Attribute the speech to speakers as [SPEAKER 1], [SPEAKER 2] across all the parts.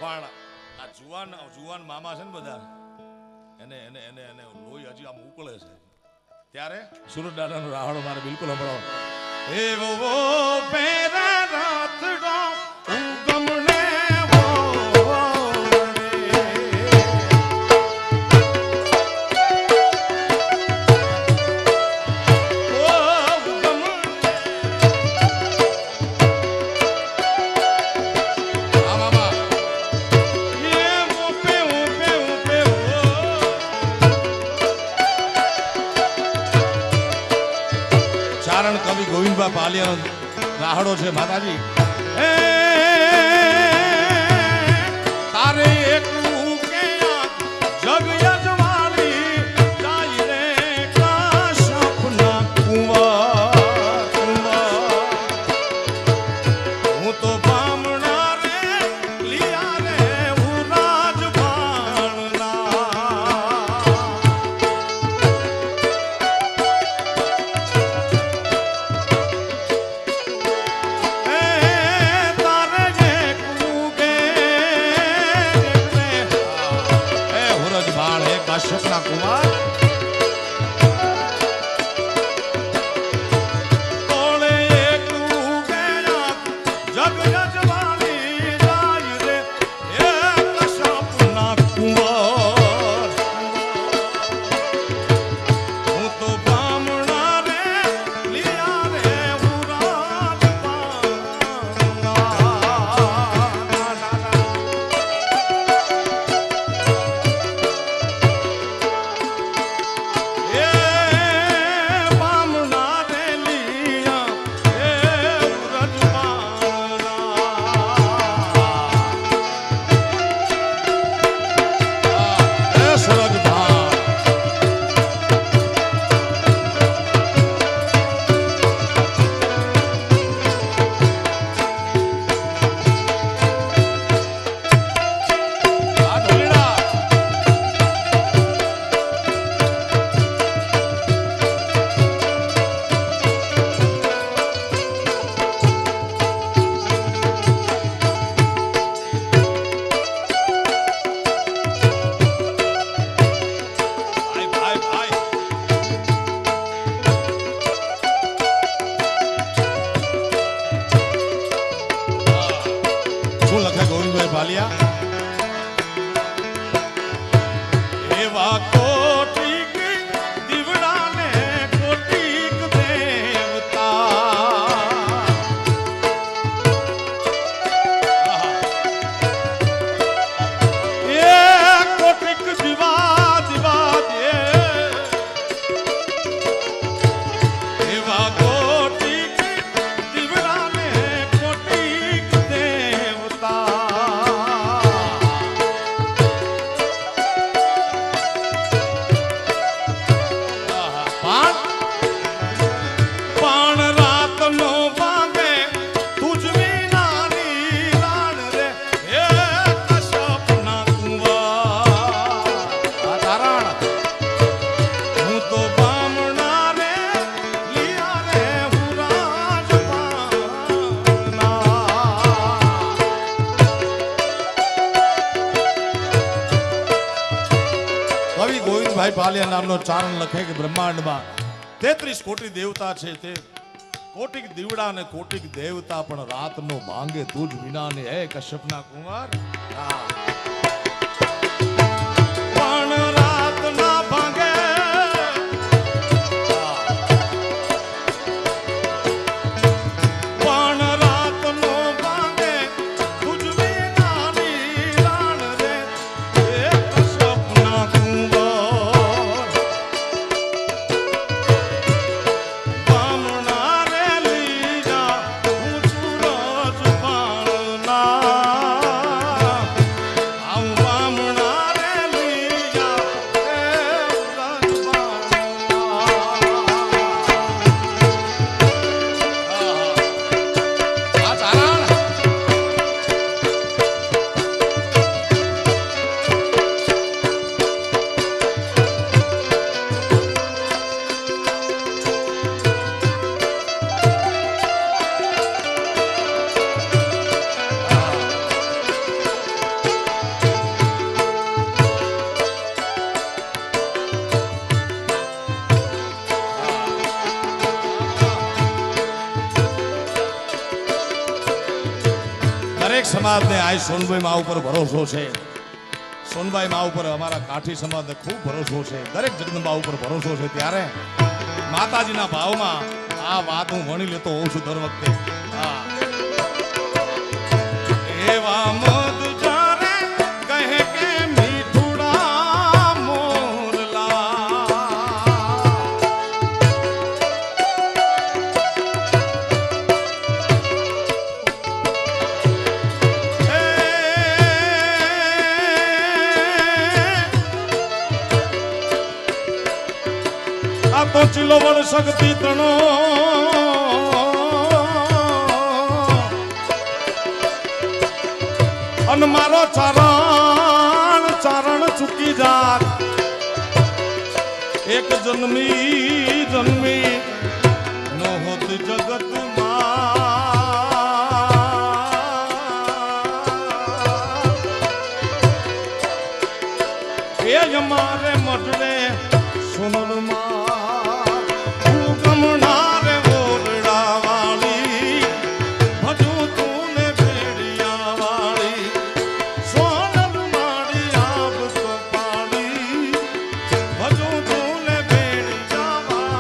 [SPEAKER 1] પણ આ જુવાન જુવાન મામા છે ને બધા એને એને એને એને લોહી હજી આમ ઉકળે છે ત્યારે સુરત દાદાનો રાહડો મારે બિલકુલ હમણો એવો પેરા રાતડો ઉગમણે કવિ ગોવિંદભાઈ પાલિયાનો રાહડો છે માતાજી તારે એકલું કે જગ યજવાળી જાય રે કાશપના કુંવર હું તો બામણા રે લીયા રે હું રાજભાણના કાશ્યપના કુમાર તોળે એકલું ગયા જગ યજવાળી જાય રે એ કાશ્યપના કુમાર હું તો બામણા રે લીયા રે હું રાજપાલના એવા કોટિક દીવડાને કોટિક દેવતા એ કોટિક દીવા દીવા દે એવા કોટિક દીવડાને કોટિક દેવતા કવિ ગોવિંદભાઈ પાલિયા નામનો ચારણ લખે કે બ્રહ્માંડમાં 33 કોટી દેવતા છે તે કોટિક દીવડા ને કોટિક દેવતા પણ રાતનો ભાંગે તુજ વિના ને હે કશ્યપના કુંવર પણ રાતના ભાંગે પણ રાતનો ભાંગે તુજ વિના ની રાણ રે હે કશ્યપના કુંવર દરેક સમાજને આ સોનભાઈ મા ઉપર ભરોસો છે. સોનભાઈ મા ઉપર અમારા કાઠી સમાજને ખૂબ ભરોસો છે. દરેક જગદંબા ઉપર ભરોસો છે. ત્યારે માતાજીના ભાવમાં આ વાત હું વણી લેતો હોઉં છું દર વખતે. હા, એવા મધ જારે કહે કે મીઠુડા મોરલા, આ તો ચીલો વડ શક્તિ તણો અન મારો ચારણ ચૂકી જાત. એક જન્મી જન્મી નો હોત જગતમાં, એ અમારે મટને સોનલમાં ગમનારે ઓરડા વાળી ભજુ તું ને ભેડિયા વાળી, સોનલ માડી આબ તો પાડી ભજુ તું ને ભેડિયા વાળી.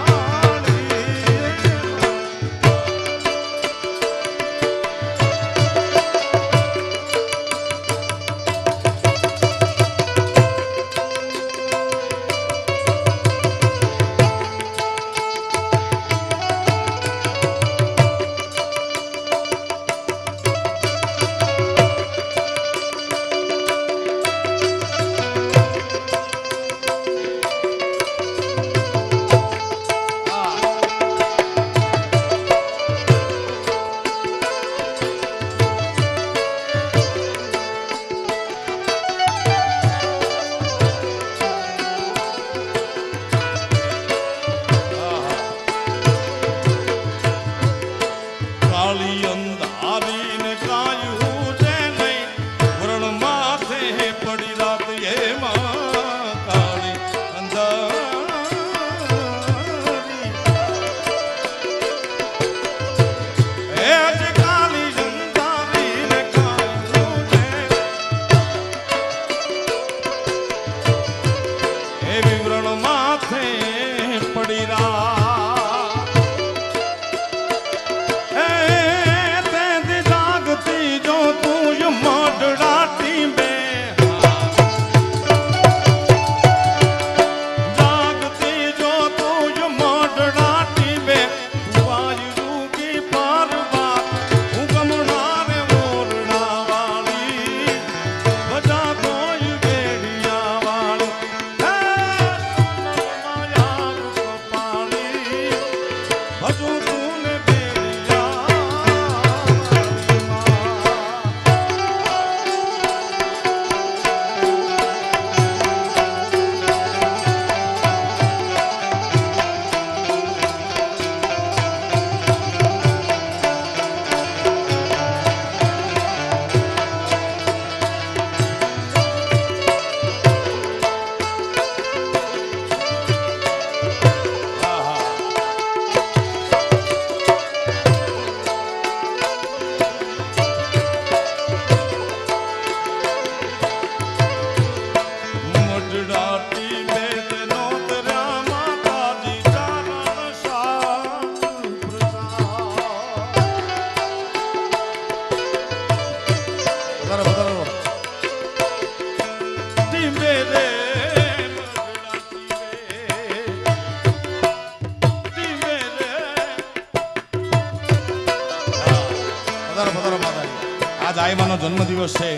[SPEAKER 1] આજ આયમાનો જન્મદિવસ છે.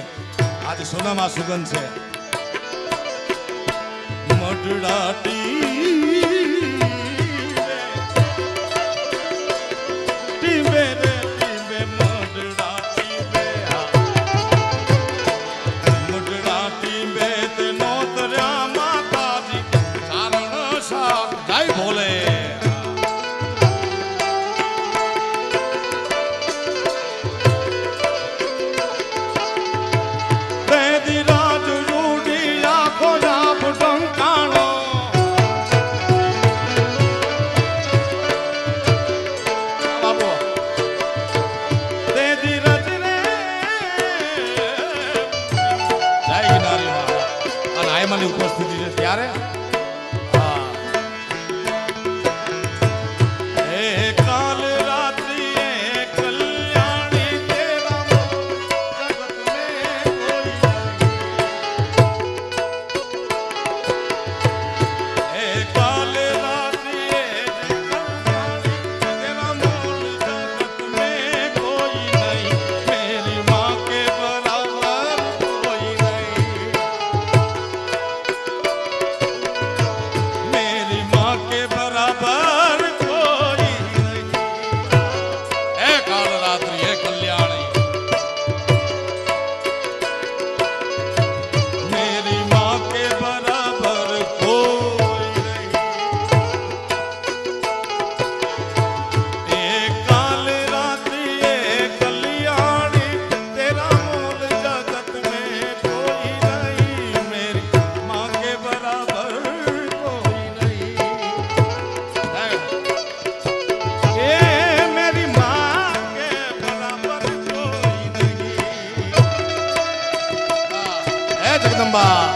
[SPEAKER 1] આજે સોનામાં સુગંધ છે. મઢડાટી ટીમે રે ટીમે મઢડાટી બે મઢડાટી બે તે નોતર્યા માતાજી ચારણ શાક જય ભોલે. માની ઉપસ્થિતિ છે ત્યારે જગદંબા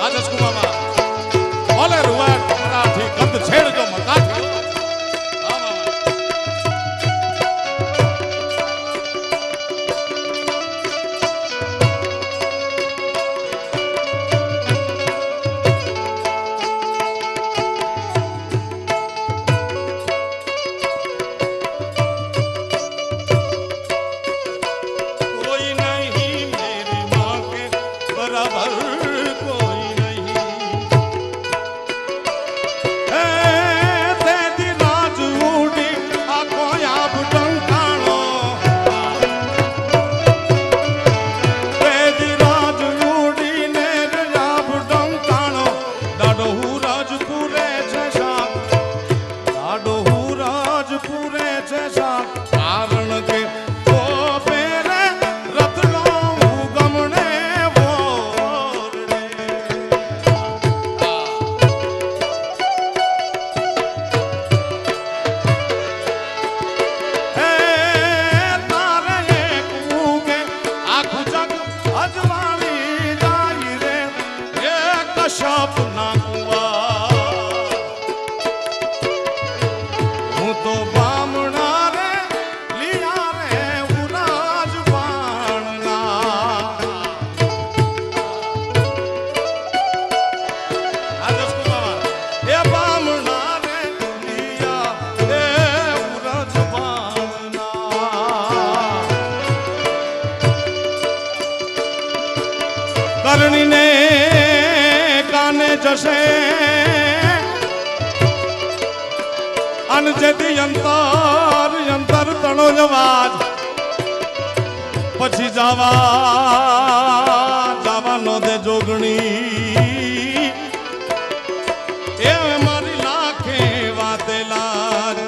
[SPEAKER 1] રાજકુમારમાં ઓલે રૂવા કપડાથી ગંધ છેડજો મકાથી કરણીને કાને જશે અન જેથી અંતર તણો જવાજ પછી જવાનો દે જોગણી એ મારી લાખે વાતે લાજ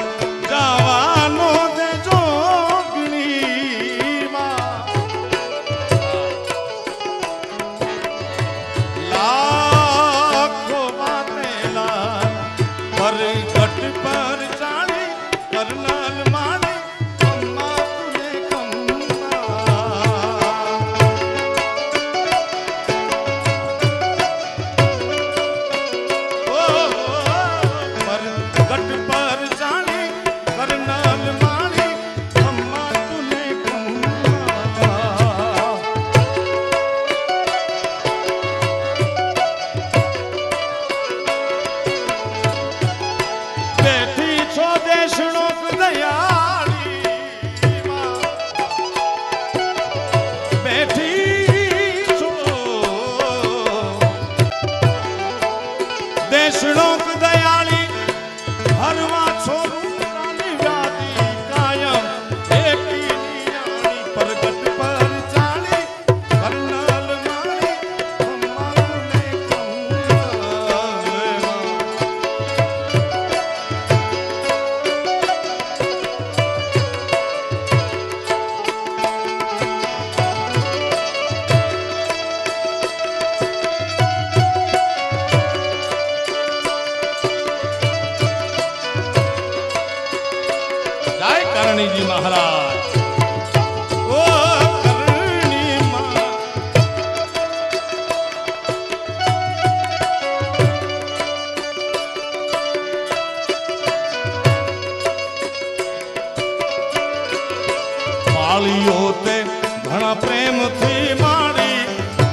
[SPEAKER 1] જવાનો દે જોગણી લાખો વાતે લાજ પર ઘટ પર ચાણી કરનાલ માણી અમ્મા તુને દેશનો करणी जी महाराज ओ करणी पालियो ते घना प्रेम थी मारी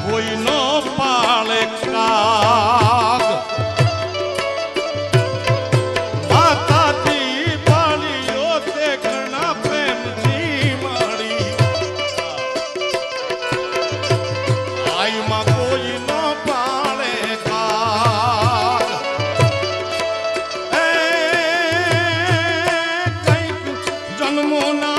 [SPEAKER 1] कोई नो पाले काग माता जी पालियो ते घना प्रेम थी मारी आई मां कोई नो पाले काग ए कई जन्मों ना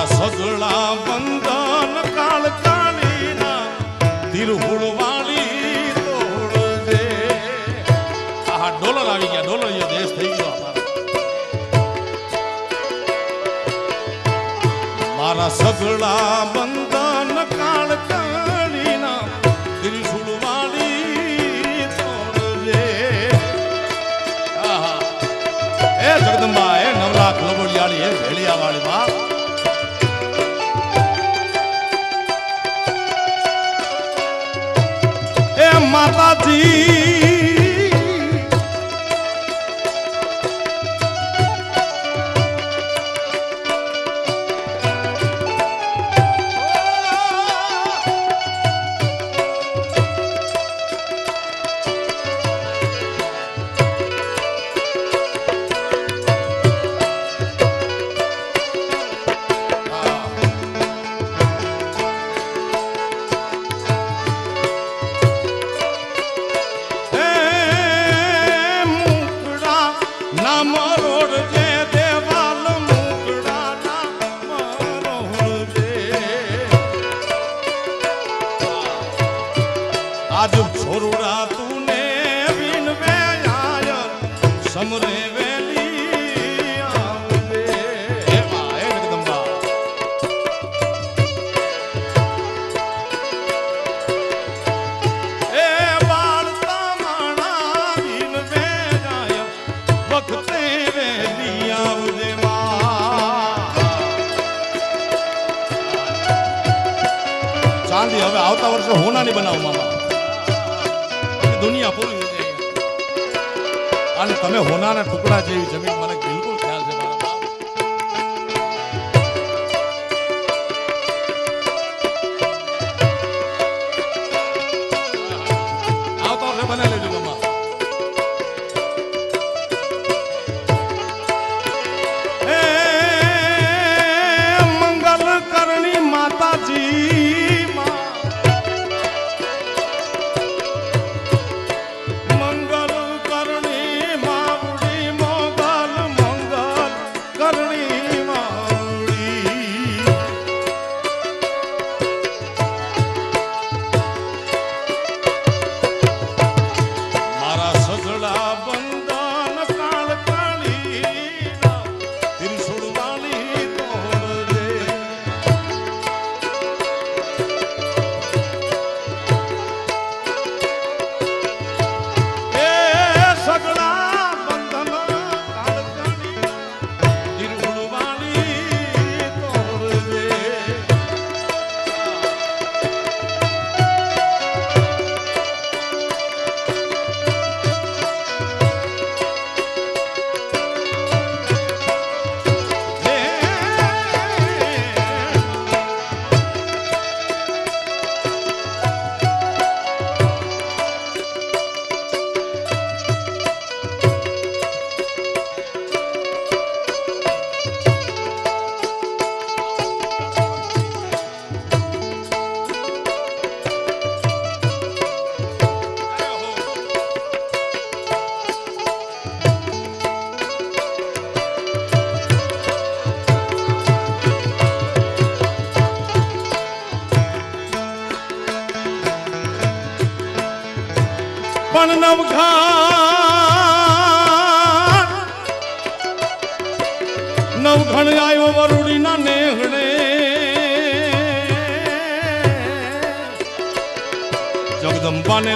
[SPEAKER 1] સગળા બંધન કાળ કાળીના તિરહુળ વાળી તોડજે આહા ડોલર આવી ગયા ડોલર એ દેશ થઈ ગયો મારા સગળા બંધન કાળ કાળીના તિરહુળ વાળી તોડજે આહા એ જગદંબા એ નવલાખ લબડિયાળી એ ભેળિયા વાળી માં માતાજી आज छोरुड़ा तूने बिन आया समरे वेली आवले हे मां हे जगदंबा ए बालता माणा बिन आया वखते वेली आवले मां चांदी હવે આવતા વર્ષે હોનાની બનાવ મામા दुनिया पूरी हो जाएगी અને તમે હોનાના ટુકડા જેવી જમીન મને બિલકુલ ખ્યાલ છે મારા બાપ આવતો રે બના લેજો મમ્મા એ મંગલ કરણી માતાજી મંગલ કરણી માવડી મોગલ પણ નવઘણ આવ્યો વરુડીના નેહડે જગદંબાને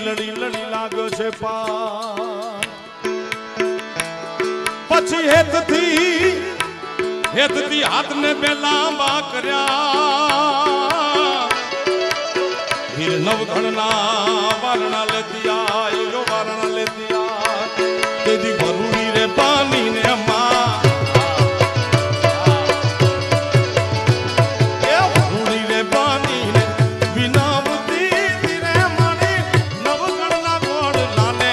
[SPEAKER 1] લડી લાગ્યો છે પાર પછી હેતથી હાથને બે લાંબા કર્યા વીર નવઘણના વારણા લેતી આયો વારણા લેતી આ તેથી વરુડી રે પાની ને માં એ વરુડી રે પાની ને વિનાવતી તીરે માની નવઘણના ગોળ લાને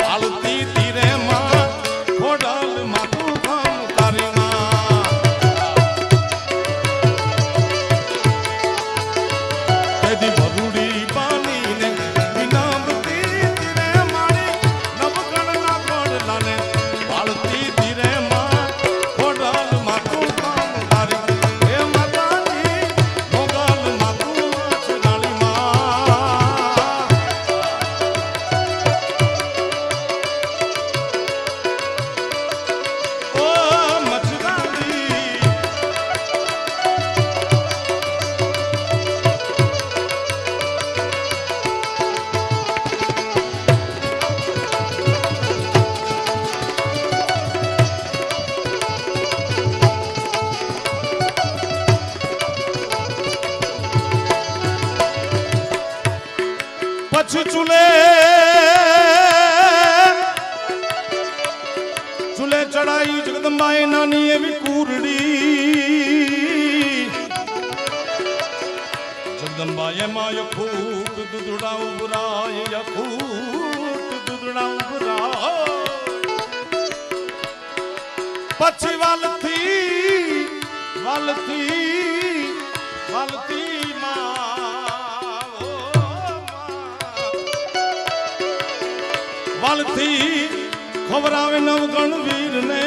[SPEAKER 1] પાલતી તીરે માં ખોડલ માથું કામ તારી માં તેથી વરુડી પાની ને વિનાવતી તીરે માની નવઘણના ગોળ લાને પાલતી તીરે માં ખોડલ માથું કામ તારી એ માતાજી મોગલ માથું અચડાળી માં ઓ મચડાળી પછી ચૂલે ચડાઈ જગદંબાએ નાની એવી કુરડી જગદંબાએ માય ફૂટ દૂધડા ઉભરાય ફૂટ દૂધડા ઉભરાય પછી વાલથી વાલથી ખવરાવે નવગણ વીરને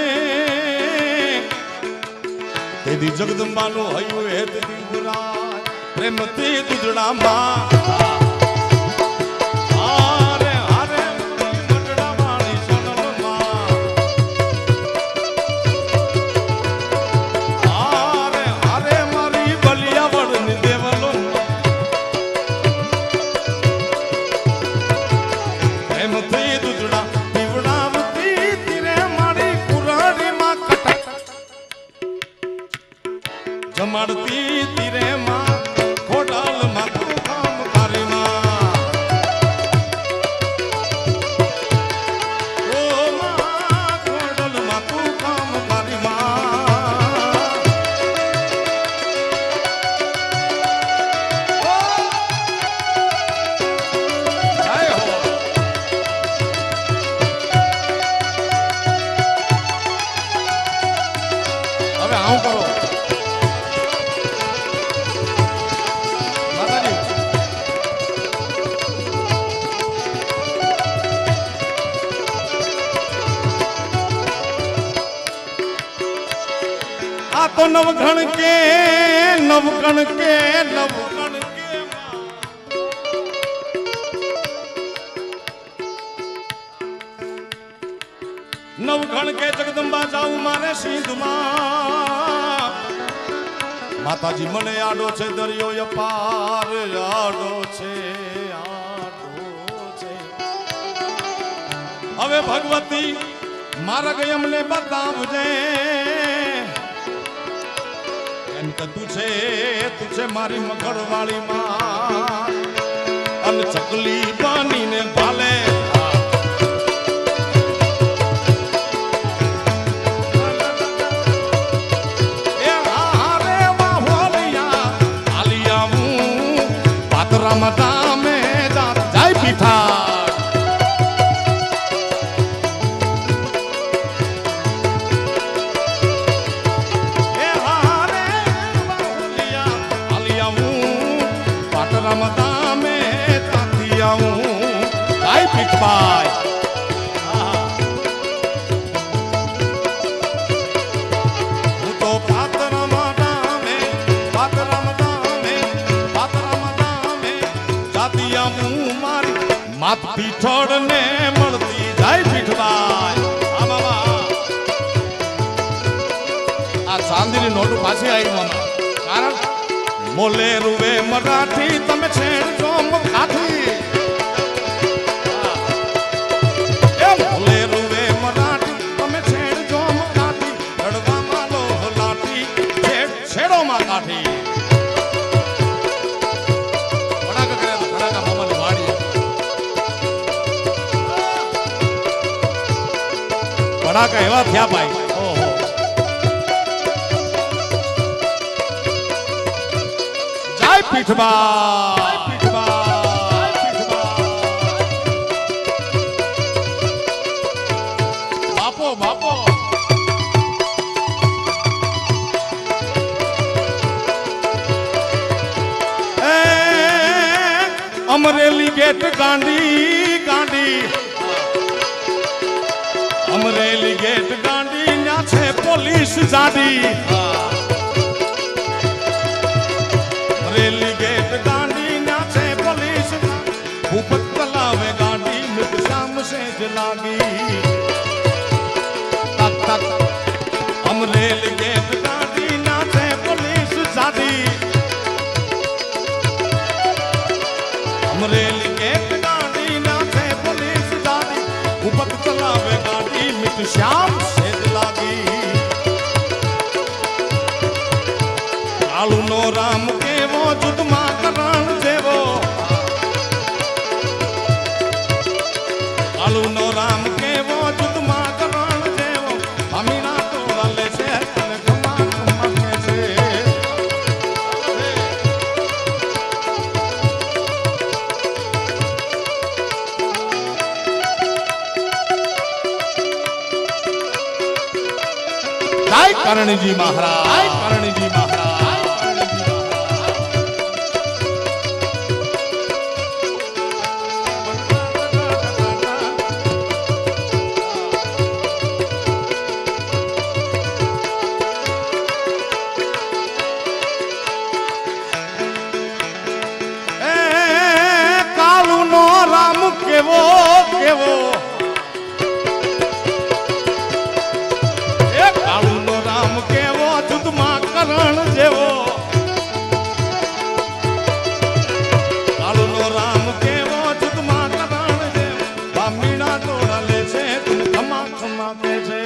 [SPEAKER 1] તેથી જગદંબાનું હૈયું હેતથી ગુરાય પ્રેમથી દૂધડામાં હારે હારે મટડા વાળી સોનલમાં હારે હારે મારી બલિયાવળની દેવલોમાં પ્રેમથી દૂધડા પીવડાવતી તીરે મારી કુરાડીમાં કટક જમાડતી તીરે માં ખોડલ માથું કામ તારી માં ઓ માં ખોડલ માથું કામ તારી માં ઓ જય હો હવે આવું કરો માતાજી આ તો નવઘણ કે માં. નવઘણ કે જગદંબા જાઉં મારે સિંધમાં માતાજી મને આડો છે દરિયો અપાર આડો છે હવે ભગવતી માર્ગ અમને બતાવજે એમ કે તું છે મારી મગરવાળી માં અને ચકલી બનીને ભાલે રમતા મેં જાય પીઠા એ હારે બાહુલિયા આલિયા હું પાટ રમતા મેં તાતી આવું જાય પીઠભાઈ હું તો પાત રમતા મેં પાત રમતા મેં પાત રમતા મેં જાતિયા હું મારી હાથ પીઠોડ ને મળતી જાય પીઠબાઈ આ બાબા આ ચાંદીની નોટો પાછી આવી મામા કારણ મોલે રૂવે મરાઠી તમે છેડજો મરાઠી એ મોલે રૂવે મરાઠી તમે છેડજો મરાઠી લડવા માલો લાઠી છેડો માં કાઠી કડાકા કરે તો કડાકા મામાની વાડી કડાકા એવા થયા ભાઈ ઓહો પીઠબા બાપો બાપો અમરેલી ગેટ ગાંડી ગાંડી અમરેલી ગેટ ગાંડી ન્યા છે પોલીસ જાડી અમરેલી ગેટ ગાંડી ન્યા છે પોલીસ ભૂપત તલાવે ગાંડી મિત શામ સે જ લાગી તક તક અમરેલી ગેટ ગાંડી ન્યા છે પોલીસ જાડી અમરેલી ગેટ ગાંડી ન્યા છે પોલીસ જાડી ભૂપત તલાવે ગાંડી મિત શામ સે જ લાગી કાળુ નો રામ કેવો જુદમાં કરણ જેવો કાળુ નો રામ કેવો જુદમાં કરણ જેવો અમીના તોડા લે છે અને ખમા ખમા કે છે જય કરણજી મહારાજ કરણજી મહારાજ કેવો કેવો એ કાળુ નો રામ કેવો જુદમાં કરણ જેવો કાળુ નો રામ કેવો જુદમાં કરણ જેવો બામીણા તોડા લે છે તું ખમા ખમા કે છે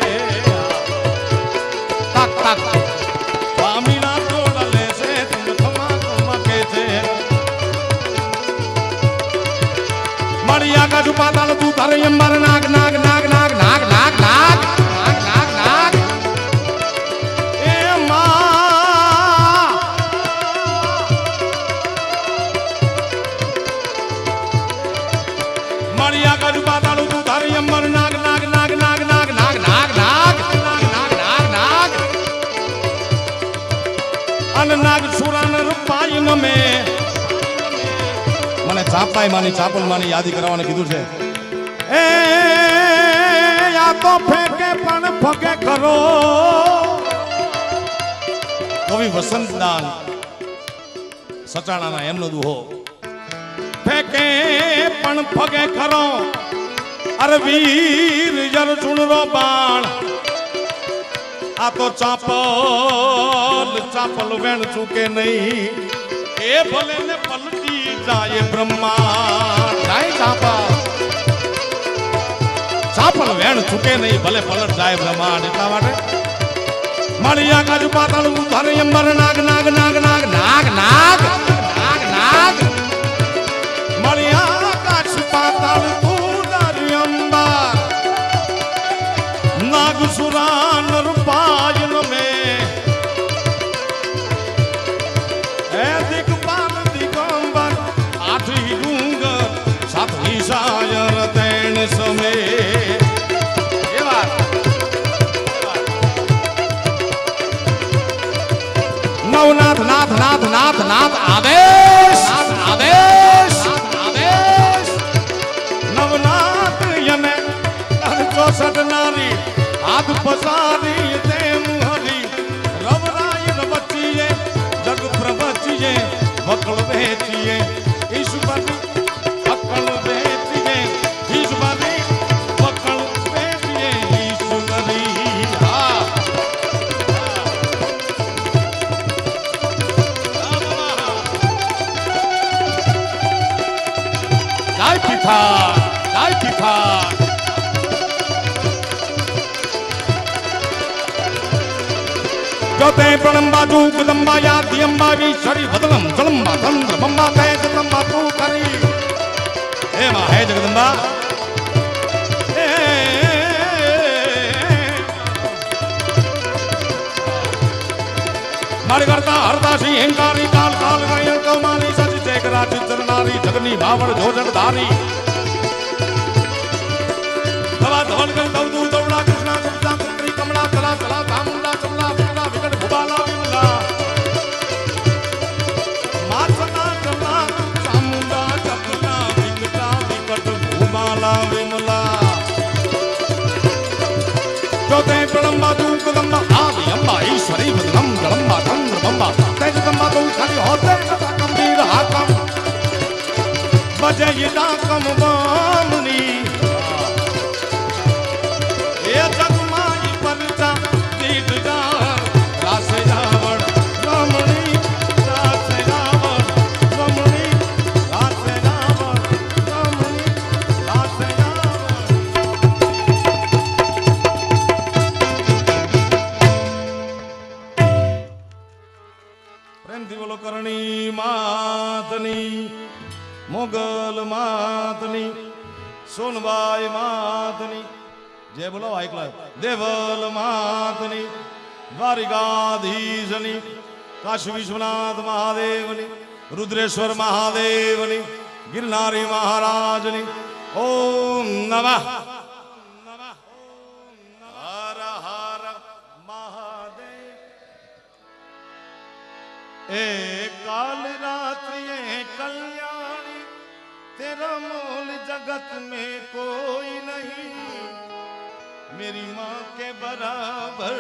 [SPEAKER 1] તક તક બામીણા તોડા લે છે તું ખમા ખમા કે છે મણિયા ગજુ પાતાલ તું તારે અંબર નાગ નાગ નાગ નાગ નાગ નાગ નાગ નાગ નાગ નાગ એ માં મણિયા ગજુ પાતાલ તું તારે અંબર નાગ નાગ નાગ નાગ નાગ નાગ નાગ નાગ નાગ નાગ નાગ નાગ અન નાગ સુરાન રૂપાઈ નમે મને ચાપાઈ માની ચાપલ માની યાદી કરવાનું કીધું છે એ યા તો ફેંકે પણ ફગે કરો કવિ વસંતદાન સચાણાના એમનો દુહો ફેંકે પણ ફગે કરો અરે વીર અર્જુન રો બાણ આ તો ચાપલ વેણ ચૂકે નહીં એ ભલે ને પલટી જાય બ્રહ્માંડ જાય ચાપલ વેણ ચૂકે નહીં ભલે પલટ જાય બ્રહ્માંડ એટલા માટે મણિયા કાજુ પાતાળ ઉધારે અંબર નાગ નાગ નાગ નાગ નાગ નાગ નાગ નાગ મણિયા કાજુ પાતાળ ઉધારે અંબર નાગ સુરાન રૂપાયન મે શાયર તેણ સમે નવનાથ નાથ નાથ નાથ નાથ આદેશ આદેશ આદેશ નવનાથ યને 64 નારી હાથ પસારી તેમ હરી રવરાય રવચીએ જગ પ્રવચીએ વકળ વેચીએ ઈશ્વર અકળ વેચીએ चाय की खार जोते प्रणम्बा जूगदम्बा यादियम्बा विश्वरी भदलम जलम्बा चंद्रमम्बा तय जगदम्बा तू करी हे मां है जगदम्बा मारी करता हरदासी हिंकारी काल काल गई कौमानी सच चेक राज चरनारी जगनी भावड़ जो जगधारी दवा धवन कर दौदू दौड़ा कृष्णा गुप्ता कुत्री कमला तला तला धामुंडा चमला विकटा विकट भुबाला विमला माचना चमला चामुंडा चपला विकटा विकट भुबाला विमला जोते प्रणम्बा दूकदम्बा आदि अम्बा ईश्वरी भद्रम जलम्बा चंद्रमम्बा तेजदम्बा तो खाली होते गंभीर हाकम बजय डाकम बामनी ये जगमाई परचा दीद जान रास रावण रमणी रास रावण रमणी रास रावण रमणी रास रावण प्रेम थी बोलो करणी मातनी मोगल मातनी सोनबाई मातनी जय बोलो ऐकला देवल मातनी द्वारिकाधीशनी काशी विश्वनाथ महादेवनी रुद्रेश्वर महादेवनी गिरनारी महाराजनी ओम नमः हर हर महादेव ए काल रात्रि कल्याणी तेरा मोल जगत में कोई नहीं मेरी माँ के बराबर